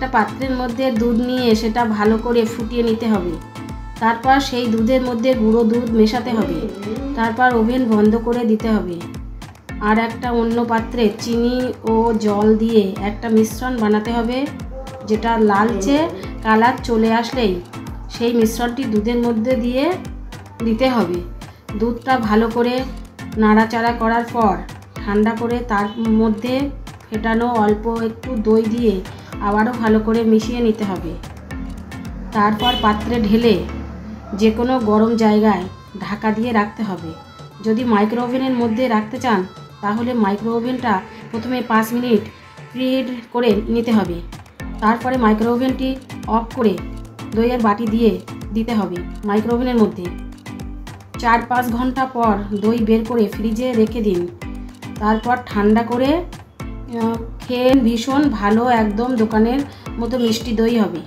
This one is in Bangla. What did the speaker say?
একটা পাত্রের মধ্যে দুধ নিয়ে সেটা ভালো করে ফুটিয়ে নিতে হবে। তারপর সেই দুধের মধ্যে গুঁড়ো দুধ মেশাতে হবে। তারপর ওভেন বন্ধ করে দিতে হবে। আর একটা অন্য পাত্রে চিনি ও জল দিয়ে একটা মিশ্রণ বানাতে হবে, যেটা লালচে কালার চলে আসলেই সেই মিশ্রণটি দুধের মধ্যে দিয়ে দিতে হবে। দুধটা ভালো করে নাড়াচাড়া করার পর ঠান্ডা করে তার মধ্যে ফেটানো অল্প একটু দই দিয়ে আবারও ভালো করে মিশিয়ে নিতে হবে। তারপর পাত্রে ঢেলে যে কোনো গরম জায়গায় ঢাকা দিয়ে রাখতে হবে। যদি মাইক্রো ওভেনের মধ্যে রাখতে চান তাহলে মাইক্রো ওভেনটা প্রথমে 5 মিনিট প্রিহিট করে নিতে হবে। তারপরে মাইক্রো ওভেনটি অফ করে দইয়ের বাটি দিয়ে দিতে হবে মাইক্রো ওভেনের মধ্যে। 4-5 ঘন্টা পর দই বের করে ফ্রিজে রেখে দিন। তারপর ঠান্ডা করে খেয়ে ভীষণ ভালো একদম দোকানের মতো মিষ্টি দই হবে।